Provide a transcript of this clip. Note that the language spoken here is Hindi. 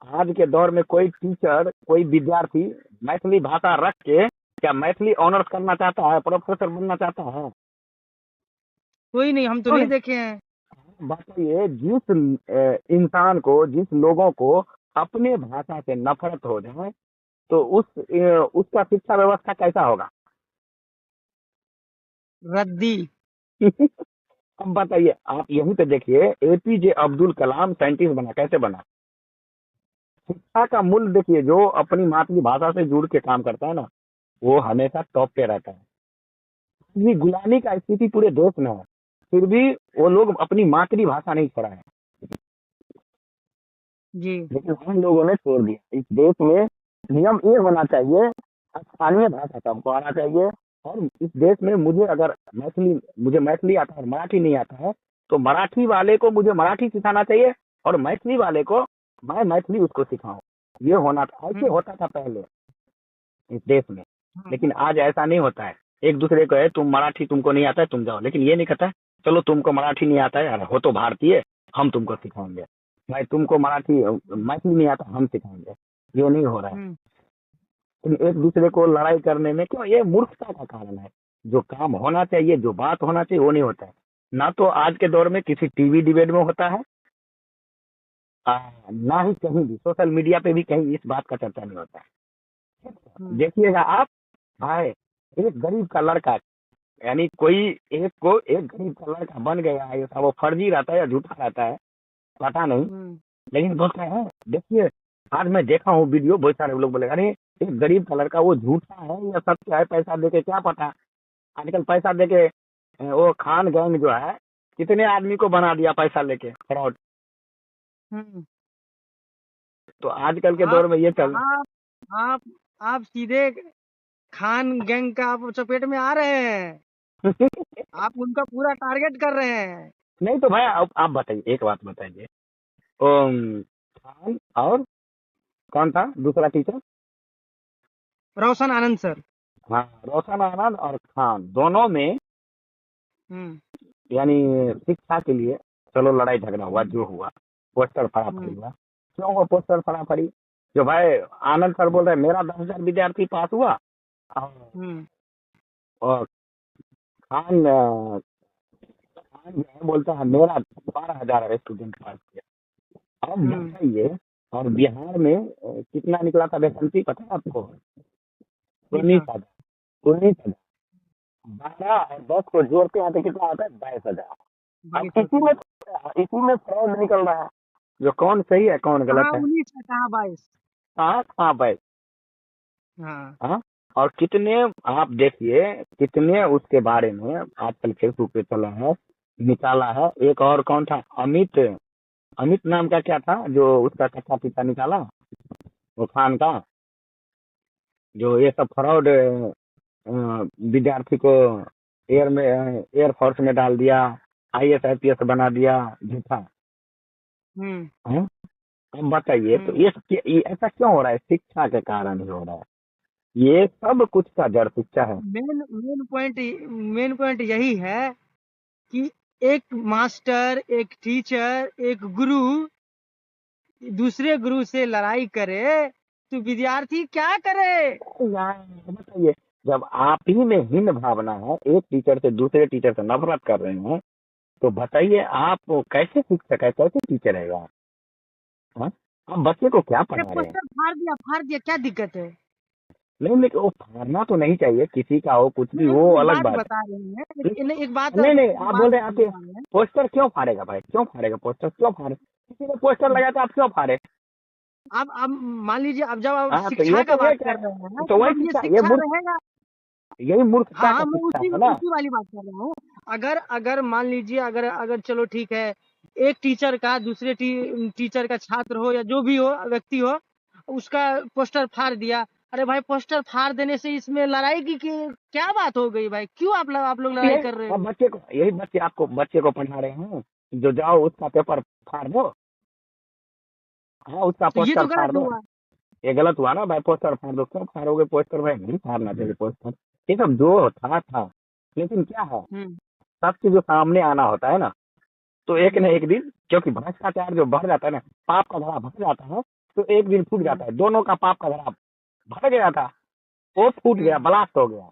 आज के दौर में कोई टीचर, कोई विद्यार्थी मैथिली भाषा रख के क्या मैथिली ऑनर्स करना चाहता है, प्रोफेसर बनना चाहता है? कोई नहीं, हम तो नहीं देखे हैं। बताइए, जिस इंसान को, जिस लोगों को अपने भाषा से नफरत हो जाए, तो उसका शिक्षा व्यवस्था कैसा होगा? रद्दी। अब बताइए, आप यहीं पे देखिए, एपीजे अब्दुल कलाम साइंटिस्ट बना, कैसे बना? शिक्षा का मूल्य देखिए, जो अपनी मातृभाषा से जुड़ के काम करता है ना, वो हमेशा टॉप पे रहता है। ये गुलामी का स्थिति पूरे देश में है, फिर भी वो लोग अपनी मातृभाषा नहीं छोड़ा है। जी। लेकिन हम लोगों ने छोड़ दिया। इस देश में नियम ये होना चाहिए, स्थानीय भाषा सबको आना चाहिए। और इस देश में मुझे मैथिली आता है और मराठी नहीं आता है, तो मराठी वाले को मुझे मराठी सिखाना चाहिए और मैथिली वाले को मैं मैथिली उसको सिखाऊं। ये होना था, ऐसे होता था पहले इस देश में। लेकिन आज ऐसा नहीं होता है। एक दूसरे को है, तुम मराठी तुमको नहीं आता है तुम जाओ, लेकिन ये नहीं कहता है चलो तुमको मराठी नहीं आता है यार, हो तो भारतीय, हम तुमको सिखाएंगे। भाई तुमको मैथिली नहीं आता, हम सिखाएंगे। ये नहीं हो रहा है। एक दूसरे को लड़ाई करने में क्यों? ये मूर्खता का कारण है। जो काम होना चाहिए, जो बात होना चाहिए, वो नहीं होता है। ना तो आज के दौर में किसी टीवी डिबेट में होता है, ना ही कहीं भी सोशल मीडिया पे भी कहीं इस बात का चर्चा नहीं होता है। देखिएगा आप, भाई एक गरीब का लड़का, यानी एक गरीब का लड़का बन गया है, वो फर्जी रहता है या झूठा रहता है पता नहीं, लेकिन बोलते हैं देखिए, आज मैं देखा हूँ वीडियो, बहुत सारे लोग बोले अरे एक गरीब का लड़का वो झूठा है या सत्य है, पैसा देके क्या पता। आजकल पैसा देके वो खान गैंग जो है, कितने आदमी को बना दिया पैसा लेके फ्रॉड। तो आजकल के दौर में ये चल आप आप सीधे खान गैंग का आप चपेट में आ रहे हैं। आप उनका पूरा टारगेट कर रहे हैं। नहीं तो भाई आप बताइए, एक बात बताइए, खान और कौन था दूसरा टीचर? रोशन आनंद सर। हाँ, रोशन आनंद और खान, दोनों में यानी शिक्षा के लिए चलो लड़ाई झगड़ा हुआ, जो हुआ, पोस्टर फराफरी हुआ। क्यों हुआ पोस्टर फराफरी? जो भाई आनंद सर बोल रहे मेरा 10,000 विद्यार्थी पास हुआ, और खान जो है बोलता है मेरा 12,000 स्टूडेंट पास किया। अब बताइए, और बिहार में कितना निकला था वैकेंसी पता है आपको? 19,000। 19,000 12 और 10 को जोड़ते हैं तो कितना आता है? 22,000। अब इसी में फ्रॉड निकल रहा है, जो कौन सही है कौन गलत है। 19 हाँ भाई। हाँ, और कितने आप देखिए, कितने उसके बारे में आजकल फेसबुक पे चला है, निकाला है। एक और कौन था, अमित नाम का क्या था, जो उसका कच्चा पिता निकाला, वो खान का, जो ये सब फ्रॉड विद्यार्थी को एयरफोर्स में डाल दिया, IAS IPS बना दिया झूठा। अब बताइए, तो ये ऐसा क्यों हो रहा है? शिक्षा के कारण ही हो रहा है। ये सब कुछ का जड़ शिक्षा है। मेन पॉइंट यही है कि एक मास्टर, एक टीचर, एक गुरु दूसरे गुरु से लड़ाई करे तो विद्यार्थी क्या करे? बताइए, जब आप ही में हीन भावना है, एक टीचर से दूसरे टीचर से नफरत कर रहे हैं, तो बताइए आप कैसे शिक्षक है, कैसे टीचर है आप? आप बच्चे को क्या पढ़ा रहे हैं? फाड़ दिया क्या दिक्कत है? नहीं, लेकिन वो फाड़ना तो नहीं चाहिए, किसी का हो कुछ भी, वो अलग बात बता रहे हैं। एक बात नहीं, आप बोल रहे हैं आपके पोस्टर क्यों फाड़ेगा भाई? क्यों फाड़ेगा पोस्टर? क्यों फाड़े? किसी ने पोस्टर लगाया तो आप क्यों फाड़े? अब मान लीजिए, अब जब आप तो शिक्षा का बात कर रहे हैं तो वही शिक्षा, यही मूर्खता का शिक्षा है ना। उसी वाली बात कर रहा हूँ। अगर मान लीजिए, अगर चलो ठीक है, एक टीचर का दूसरे टीचर का छात्र हो या जो भी हो व्यक्ति हो, उसका पोस्टर फाड़ दिया। अरे भाई, पोस्टर फाड़ देने से इसमें लड़ाई की क्या बात हो गई भाई? क्यों आप लोग लड़ाई कर रहे हैं? बच्चे को पढ़ा रहे हैं, जो जाओ उसका पेपर फाड़ दो। हाँ, उसका पोस्टर फाड़ दो। ये गलत हुआ ना भाई, पोस्टर फाड़ दो। क्यों फाड़ोगे पोस्टर भाई? नहीं फाड़ना चाहिए पोस्टर। ये सब जो था, लेकिन क्या है, सबके जो सामने आना होता है ना, तो एक न एक दिन, क्योंकि भ्रष्टाचार जो बढ़ जाता है ना, पाप का धड़ा बढ़ जाता है, तो एक दिन फूट जाता है। दोनों का पाप का धरा भर गया था, वो फूट गया, ब्लास्ट हो गया।